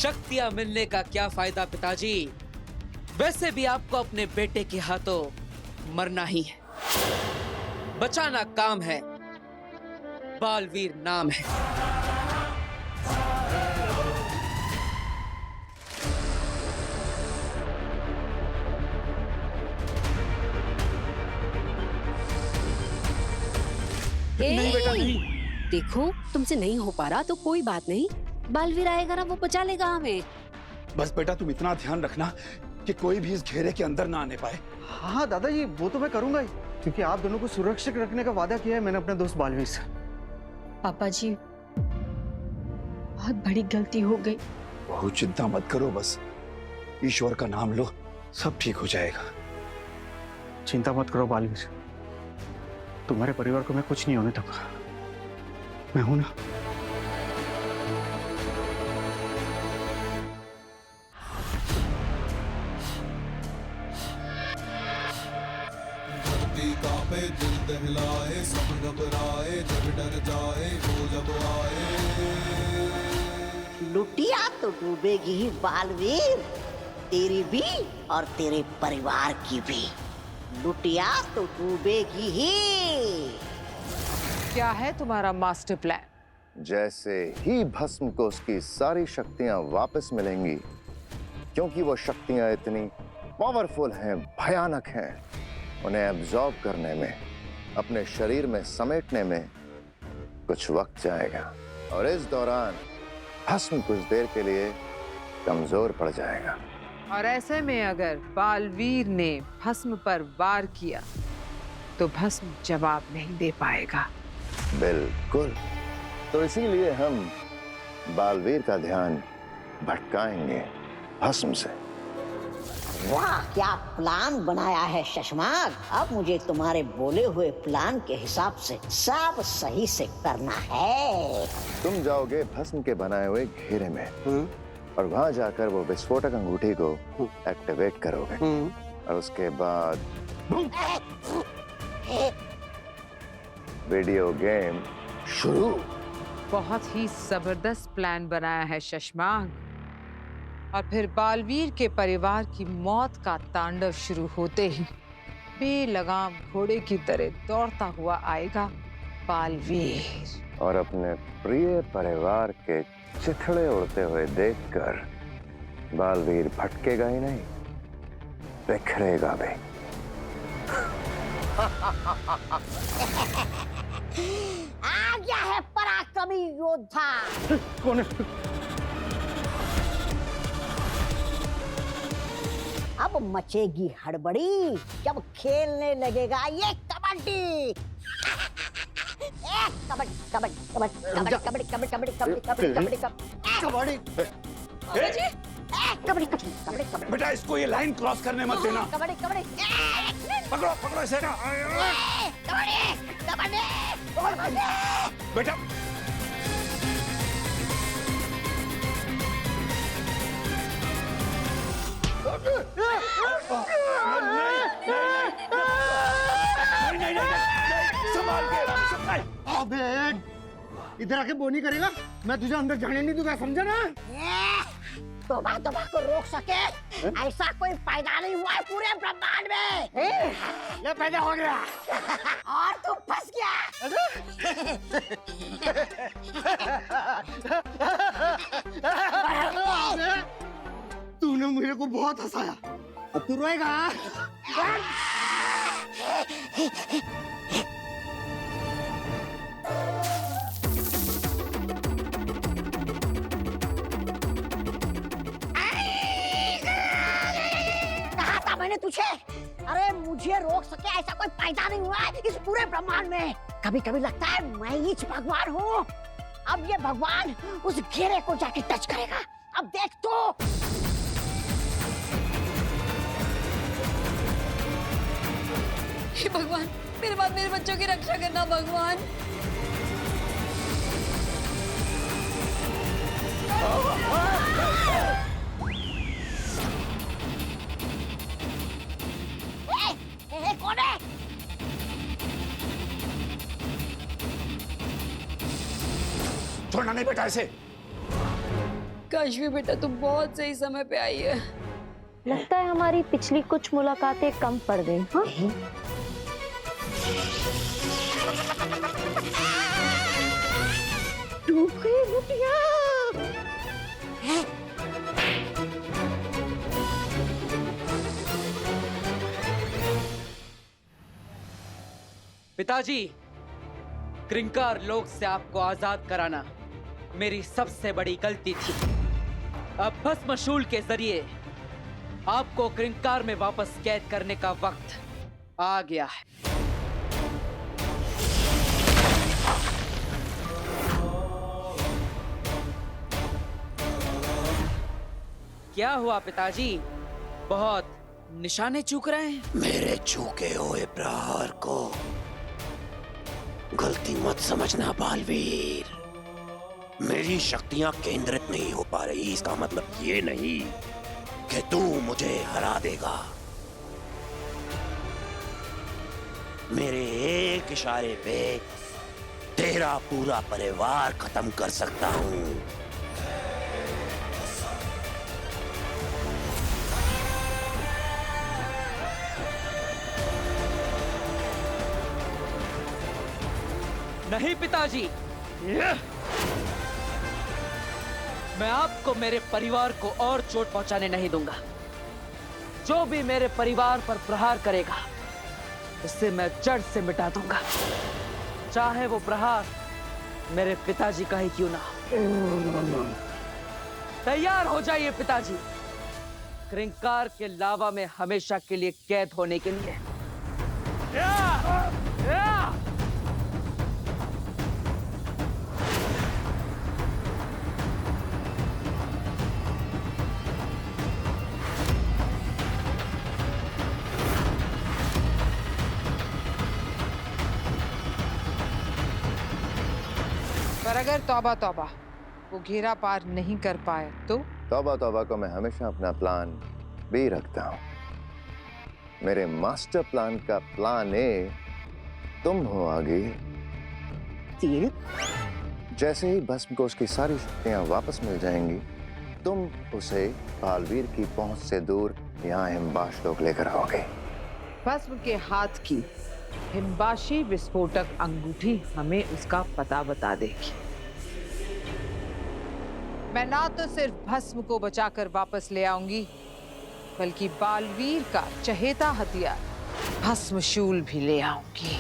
शक्तियां मिलने का क्या फायदा पिताजी? वैसे भी आपको अपने बेटे के हाथों मरना ही है। बचाना काम है, बालवीर नाम है। नहीं बेटा नहीं। देखो तुमसे नहीं हो पा रहा तो कोई बात नहीं, बालवीर आएगा ना, वो बचा लेगा हमें। बस बेटा तुम इतना ध्यान रखना कि कोई भी इस घेरे के अंदर ना आने पाए। हाँ दादाजी, वो तो मैं करूंगा ही, क्योंकि आप दोनों को सुरक्षित रखने का वादा किया है मैंने अपने दोस्त बालवीर से। पापा जी, बहुत बड़ी गलती हो गई। बहुत चिंता मत करो, बस ईश्वर का नाम लो, सब ठीक हो जाएगा। चिंता मत करो बालवीर, तुम्हारे परिवार को मैं कुछ नहीं होने दूंगा, मैं हूं ना। कांपे दिल दहलाए, सब घबराए, जग डर जाए वो जब आए। लुटिया तो डूबेगी ही बालवीर, तेरी भी और तेरे परिवार की भी। लुटिया तो डूबेगी ही। क्या है तुम्हारा मास्टर प्लान? जैसे ही भस्म को उसकी सारी शक्तियां वापस मिलेंगी, क्योंकि वो शक्तियां इतनी पावरफुल हैं, भयानक हैं, उन्हें एब्जॉर्ब करने में, अपने शरीर में समेटने में कुछ वक्त जाएगा, और इस दौरान भस्म कुछ देर के लिए कमजोर पड़ जाएगा। और ऐसे में अगर बालवीर ने भस्म पर वार किया तो भस्म जवाब नहीं दे पाएगा। बिल्कुल, तो इसीलिए हम बालवीर का ध्यान भटकाएंगे भस्म से। वाह, क्या प्लान बनाया है शशमाग। अब मुझे तुम्हारे बोले हुए प्लान के हिसाब से सब सही से करना है। तुम जाओगे भस्म के बनाए हुए घेरे में, और वहां जाकर वो विस्फोटक अंगूठी को एक्टिवेट करोगे, और उसके बाद वीडियो गेम शुरू। बहुत ही जबरदस्त प्लान बनाया है शशमाग। और फिर बालवीर के परिवार की मौत का तांडव शुरू होते ही बेलगाम घोड़े की तरह दौड़ता हुआ आएगा बालवीर, और अपने प्रिय परिवार के चिथड़े उड़ते हुए देखकर बालवीर भटकेगा ही नहीं, बिखरेगा भी। आ गया है पराक्रमी योद्धा। कौन है? अब मचेगी हड़बड़ी जब खेलने लगेगा ये कबड्डी। कबड्डी कबड्डी कबड्डी कबड्डी कबड्डी कबड्डी कबड्डी कबड्डी कबड्डी कबड्डी कबड्डी कबड्डी। बेटा इसको ये लाइन क्रॉस करने मत देना। कबड्डी कबड्डी पकड़ो पकड़ो इसे ना। कबड्डी कबड्डी। बेटा इधर आके बोनी करेगा, मैं तुझे अंदर जाने नहीं दूंगा, समझा ना? तोबा तोबा को रोक सके ऐसा कोई पैदा नहीं हुआ है पूरे ब्रह्मांड में। ये पैदा हो गया और तू फंस गया। तूने मुझे को बहुत हंसाया, अब तू रोएगा। कहा था मैंने तुझे, अरे मुझे रोक सके ऐसा कोई पैदा नहीं हुआ है इस पूरे ब्रह्मांड में। कभी कभी लगता है मैं ही भगवान हूँ। अब ये भगवान उस घेरे को जाके टच करेगा, अब देख तो। हे भगवान, मेरे बाद मेरे बच्चों की रक्षा करना भगवान। कौन है? छोड़ना नहीं बेटा इसे। काशवी बेटा तुम बहुत सही समय पे आई है। लगता है हमारी पिछली कुछ मुलाकातें कम पड़ गई। हाँ डूब गई बुटिया। पिताजी, क्रिंकार लोक से आपको आजाद कराना मेरी सबसे बड़ी गलती थी। अब भस्मशूल के जरिए आपको क्रिंकार में वापस कैद करने का वक्त आ गया है। क्या हुआ पिताजी, बहुत निशाने चूक रहे हैं? मेरे चूके हुए प्रहार को गलती मत समझना बालवीर। मेरी शक्तियां केंद्रित नहीं हो पा रही, इसका मतलब ये नहीं कि तू मुझे हरा देगा। मेरे एक इशारे पे तेरा पूरा परिवार खत्म कर सकता हूं। नहीं पिताजी, मैं आपको मेरे परिवार को और चोट पहुंचाने नहीं दूंगा। जो भी मेरे परिवार पर प्रहार करेगा उसे मैं जड़ से मिटा दूंगा, चाहे वो प्रहार मेरे पिताजी का ही क्यों ना हो। तैयार हो जाइए पिताजी, क्रिंकार के लावा में हमेशा के लिए कैद होने के लिए। पर अगर तौबा तौबा वो घेरा पार नहीं कर पाए तो? तौबा तौबा को मैं हमेशा अपना प्लान बी रखता हूँ। मेरे मास्टर प्लान का प्लान ए तुम हो आगे। जैसे ही भस्म को उसकी सारी शक्तियां वापस मिल जाएंगी, तुम उसे बालवीर की पहुंच से दूर यहाँ हिमबाश लोग लेकर आओगे। भस्म के हाथ की हिमबाशी विस्फोटक अंगूठी हमें उसका पता बता देगी। मैं ना तो सिर्फ भस्म को बचाकर वापस ले आऊंगी, बल्कि बालवीर का चहेता हथियार भस्मशूल भी ले आऊंगी।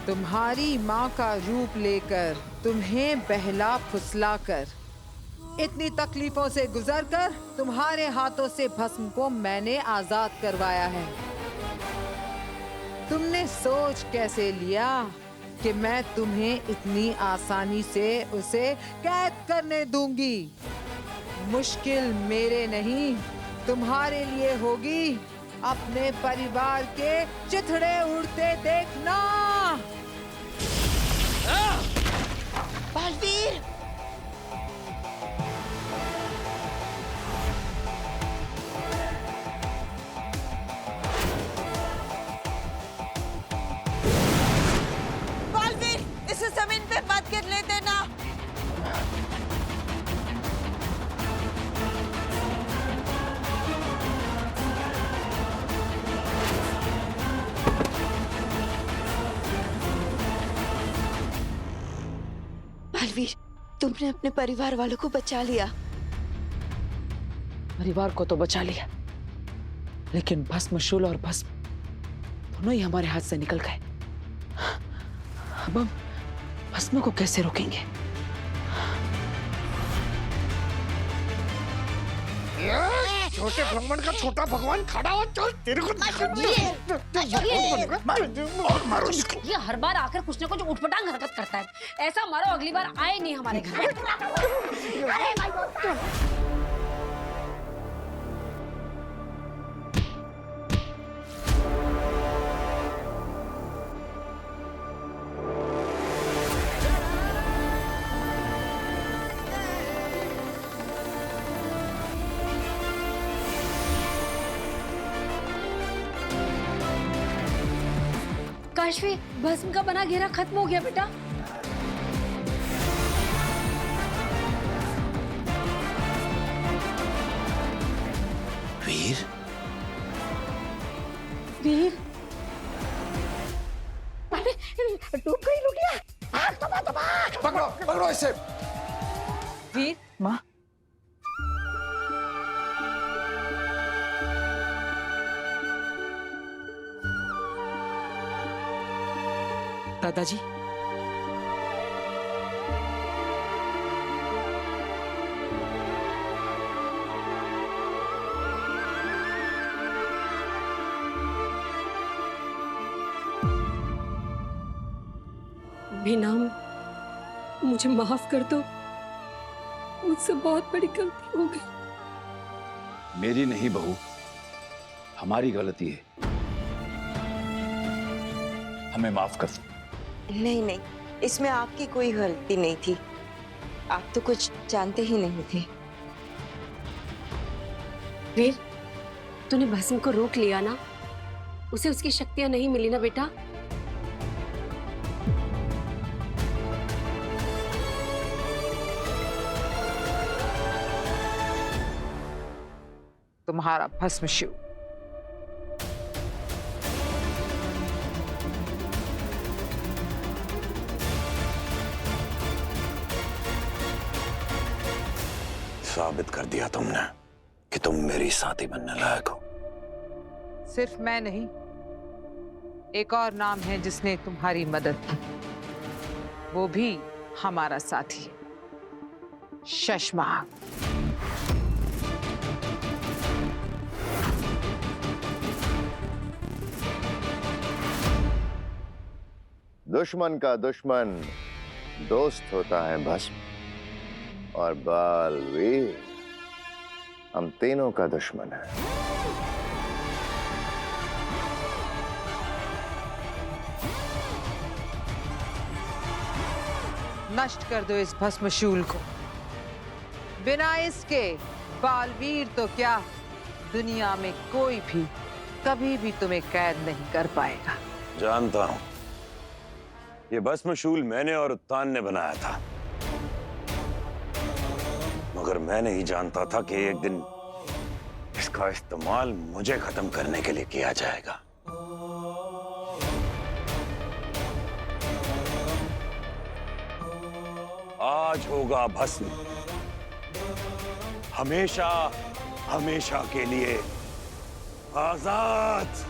तुम्हारी माँ का रूप लेकर, तुम्हें बहला फुसलाकर, इतनी तकलीफों से गुजरकर तुम्हारे हाथों से भस्म को मैंने आजाद करवाया है। तुमने सोच कैसे लिया कि मैं तुम्हें इतनी आसानी से उसे कैद करने दूंगी? मुश्किल मेरे नहीं, तुम्हारे लिए होगी। अपने परिवार के चिथड़े उड़ते देखना। बालवीर, इसे जमीन पे मत गिरने देना। बालवीर, तुमने अपने परिवार वालों को बचा लिया। परिवार को तो बचा लिया, लेकिन भस्मशूल और भस्म दोनों ही हमारे हाथ से निकल गए। अब हम भस्म को कैसे रोकेंगे? छोटे ब्राह्मण का छोटा भगवान खड़ा हो, चल तेरे को मारो इसको। ये हर बार आकर कुछ न कुछ उठपटांग हरकत करता है। ऐसा मारो अगली बार आए नहीं हमारे घर। काशवी, भस्म का बना घेरा खत्म हो गया बेटा। वीर, वीर, अरे डूब गई लुटिया। आग तबाह तबाह। पकड़ो पकड़ो इसे। वीर, माँ, दादाजी, बेनाम, मुझे माफ कर दो, मुझसे बहुत बड़ी गलती हो गई। मेरी नहीं बहू, हमारी गलती है, हमें माफ कर दो। नहीं नहीं, इसमें आपकी कोई गलती नहीं थी। आप तो कुछ जानते ही नहीं थे। वीर, तूने भस्म को रोक लिया ना, उसे उसकी शक्तियां नहीं मिली ना बेटा। तुम्हारा भस्म शिव। साबित कर दिया तुमने कि तुम मेरी साथी बनने लायक हो। सिर्फ मैं नहीं, एक और नाम है जिसने तुम्हारी मदद की, वो भी हमारा साथी, शशमाग। दुश्मन का दुश्मन दोस्त होता है भस्म, और बालवीर हम तीनों का दुश्मन है। नष्ट कर दो इस भस्मशूल को। बिना इसके बालवीर तो क्या, दुनिया में कोई भी कभी भी तुम्हें कैद नहीं कर पाएगा। जानता हूं, ये भस्मशूल मैंने और उत्तान ने बनाया था, मगर मैं नहीं जानता था कि एक दिन इसका इस्तेमाल मुझे खत्म करने के लिए किया जाएगा। आज होगा भस्म हमेशा हमेशा के लिए आजाद।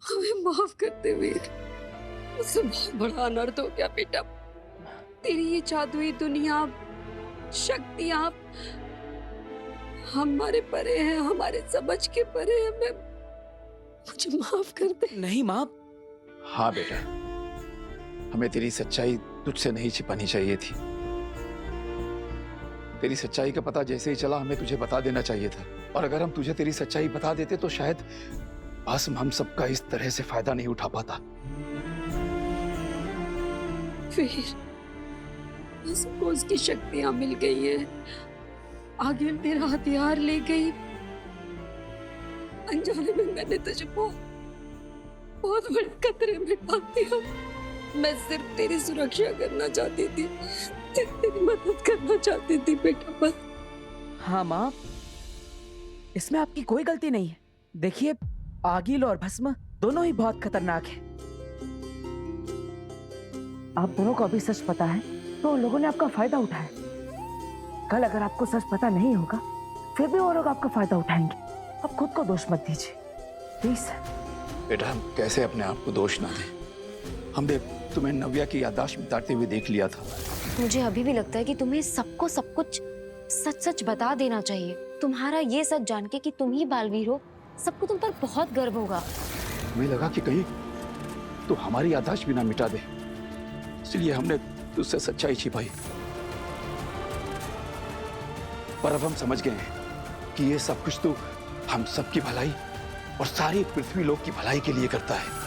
हमें माफ कर दे वीर, मुझसे बहुत बड़ा अनर्थ हो गया बेटा। तेरी ये जादुई दुनिया, शक्तियां हमारे परे हैं, हमारे समझ के परे हैं। मुझे माफ कर दे। नहीं माँ। हाँ बेटा, हमें तेरी सच्चाई तुझसे नहीं छिपानी चाहिए थी। तेरी सच्चाई का पता जैसे ही चला, हमें तुझे बता देना चाहिए था। और अगर हम तुझे तेरी सच्चाई बता देते तो शायद भस्म हम सबका इस तरह से फायदा नहीं उठा पाता। फिर भस्म को उसकी शक्तियां मिल गई है, आगे तेरा हथियार ले गई। अनजाने में मैंने तुझे बहुत बड़े खतरे में डाल दिया। मैं सिर्फ तेरी सुरक्षा करना चाहती थी, तेरी मदद करना चाहती थी बेटा, बस। हाँ माँ, इसमें आपकी कोई गलती नहीं है। देखिए, आगिल और भस्म दोनों ही बहुत खतरनाक हैं। आप दोनों को अभी सच पता है तो उन लोगों ने आपका फायदा उठाया। कल अगर आपको सच पता नहीं होगा फिर भी वो लोग आपका फायदा उठाएंगे। आप खुद को दोष मत दीजिए प्लीज। बेटा, हम कैसे अपने आप को दोष ना दें? हम तुम्हें नव्या की याददाश्त मिटाते हुए देख लिया था। मुझे अभी भी लगता है कि तुम्हें सबको सब कुछ सच सच बता देना चाहिए। तुम्हारा ये सच जान के कि तुम ही बालवीर हो, सबको तुम पर बहुत गर्व होगा। हमें लगा कि कहीं तो हमारी याददाश्त भी ना मिटा दे, इसलिए हमने तुझसे सच्चाई छिपाई। पर अब हम समझ गए हैं कि ये सब कुछ तो हम सबकी भलाई और सारी पृथ्वी लोक की भलाई के लिए करता है।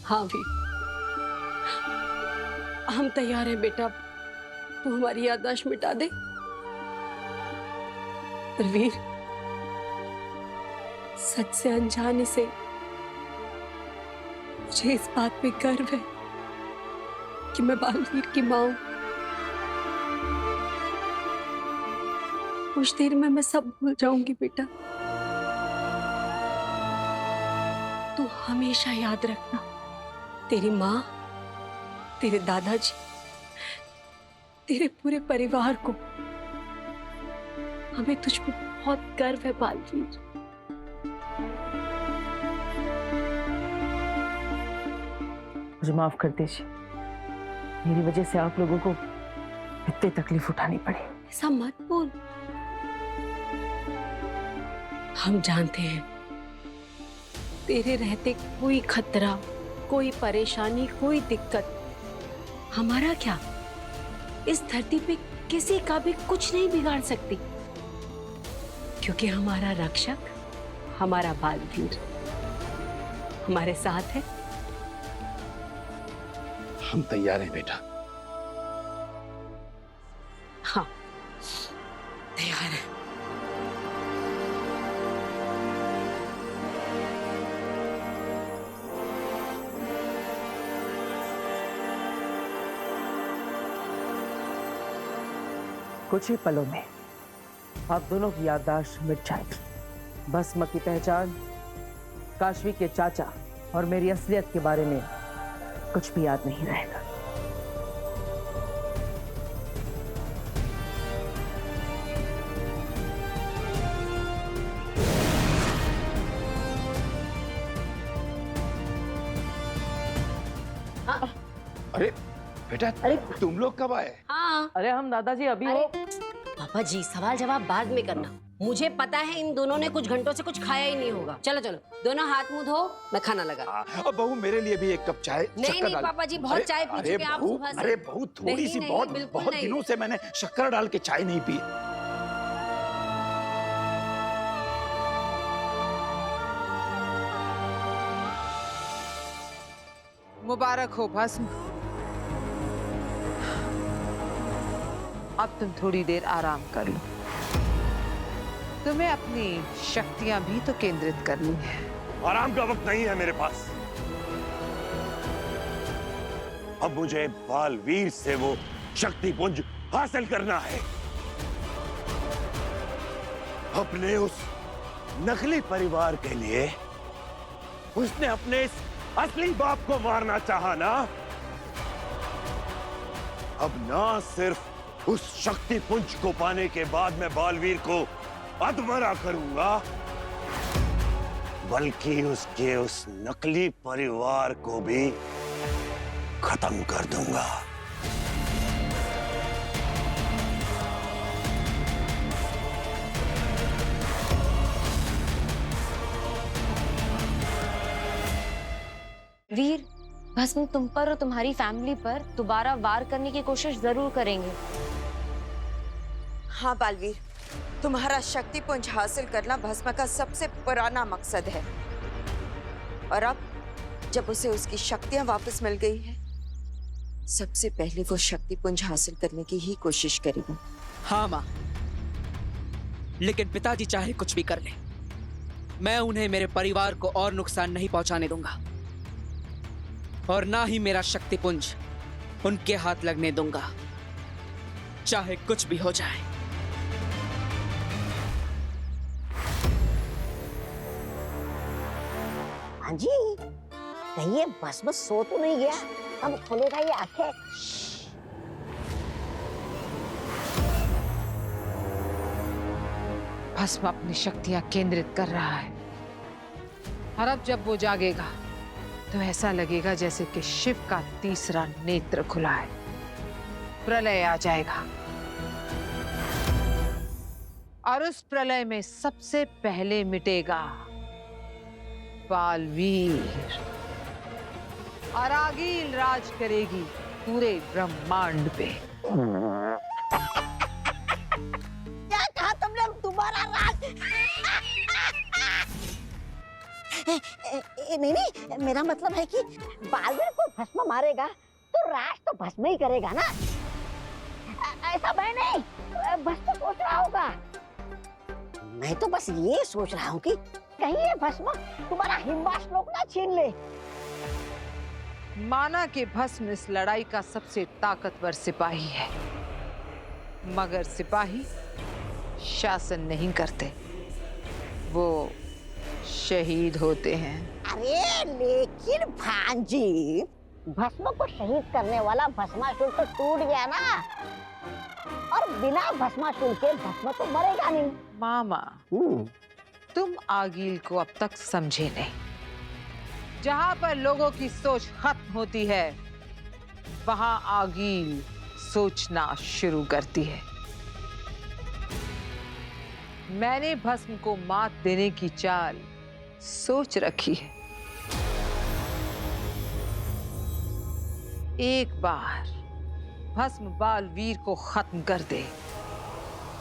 हाँ वीर, हम तैयार हैं बेटा, तू हमारी याददाश्त मिटा दे। पर वीर, सच से अनजाने से मुझे इस बात पे गर्व है कि मैं बालवीर की माँ हूं। कुछ देर में मैं सब भूल जाऊंगी बेटा। तू हमेशा याद रखना, तेरी माँ, तेरे दादाजी, तेरे पूरे परिवार को हमें तुझ पे बहुत गर्व है बालवीर। मुझे माफ कर दीजिए, मेरी वजह से आप लोगों को इतनी तकलीफ उठानी पड़ी। ऐसा मत बोल, हम जानते हैं तेरे रहते कोई खतरा, कोई परेशानी, कोई दिक्कत हमारा क्या, इस धरती पे किसी का भी कुछ नहीं बिगाड़ सकती, क्योंकि हमारा रक्षक, हमारा बालवीर हमारे साथ है। हम तैयार हैं बेटा। हाँ, तैयार है। कुछ ही पलों में आप दोनों की याददाश्त मिट जाएगी। भस्म की पहचान, काशवी के चाचा और मेरी असलियत के बारे में कुछ भी याद नहीं रहेगा। अरे बेटा, अरे तुम लोग कब आए? हाँ, अरे हम दादाजी अभी हो। पापा जी सवाल जवाब बाद में करना। मुझे पता है इन दोनों ने कुछ घंटों से कुछ खाया ही नहीं होगा। चलो चलो, दोनों हाथ मुंह धो, मैं खाना लगा। अब बहू मेरे लिए भी एक कप चाय। नहीं नहीं पापा जी, बहुत चाय पी चुके आप सुबह से। अरे बहू थोड़ी सी, बहुत दिनों से मैंने शक्कर डाल के चाय नहीं पी। मुबारक हो भस्म। अब तुम थोड़ी देर आराम कर लो। तुम्हें अपनी शक्तियां भी तो केंद्रित करनी है। आराम का वक्त नहीं है मेरे पास। अब मुझे बालवीर से वो शक्ति पुंज हासिल करना है। अपने उस नकली परिवार के लिए उसने अपने इस असली बाप को मारना चाहा ना। अब ना सिर्फ उस शक्ति पुंज को पाने के बाद मैं बालवीर को अधमरा करूंगा, बल्कि उसके उस नकली परिवार को भी खत्म कर दूंगा। वीर, भस्म तुम पर और तुम्हारी फैमिली पर दोबारा वार करने की कोशिश जरूर करेंगे। हाँ बालवीर, तुम्हारा शक्तिपुंज हासिल करना भस्म का सबसे पुराना मकसद है, और अब जब उसे उसकी शक्तियां वापस मिल गई है, सबसे पहले वो शक्तिपुंज हासिल करने की ही कोशिश करेगी। हाँ माँ, लेकिन पिताजी चाहे कुछ भी कर ले, मैं उन्हें, मेरे परिवार को और नुकसान नहीं पहुंचाने दूंगा, और ना ही मेरा शक्तिपुंज उनके हाथ लगने दूंगा, चाहे कुछ भी हो जाए। हाँ जी, कहीं ये भस्म सो तो नहीं गया? अब खोलेगा ये आंखें। भस्म अपनी शक्तियां केंद्रित कर रहा है। और अब जब वो जागेगा तो ऐसा लगेगा जैसे कि शिव का तीसरा नेत्र खुला है। प्रलय आ जाएगा और उस प्रलय में सबसे पहले मिटेगा बालवीर और आगील राज करेगी पूरे ब्रह्मांड पे। क्या कहा तुमने? तुम्हारा राज? नहीं, मेरा मतलब है कि बालवीर को भस्म मारेगा तो राज तो भस्म ही करेगा ना। ऐसा मैं नहीं, भस्म सोच रहा होगा। मैं तो बस ये सोच रहा हूँ कि कहीं ये भस्म तुम्हारा हिम्बा श्लोक ना छीन ले। माना कि भस्म इस लड़ाई का सबसे ताकतवर सिपाही है, मगर सिपाही शासन नहीं करते, वो शहीद होते हैं। अरे लेकिन भांजी, भस्म को शहीद करने वाला भस्मासुर तो टूट गया ना, और बिना भस्मासुर के भस्म तो मरेगा नहीं। मामा, तुम आगील को अब तक समझे नहीं। जहां पर लोगों की सोच खत्म होती है, वहां आगील सोचना शुरू करती है। मैंने भस्म को मात देने की चाल सोच रखी है। एक बार भस्म बालवीर को खत्म कर दे,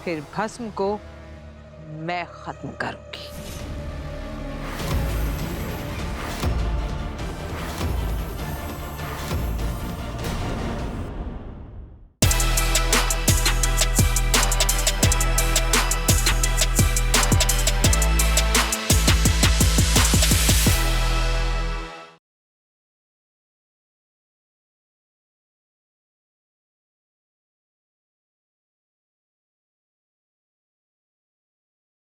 फिर भस्म को मैं खत्म करूंगी।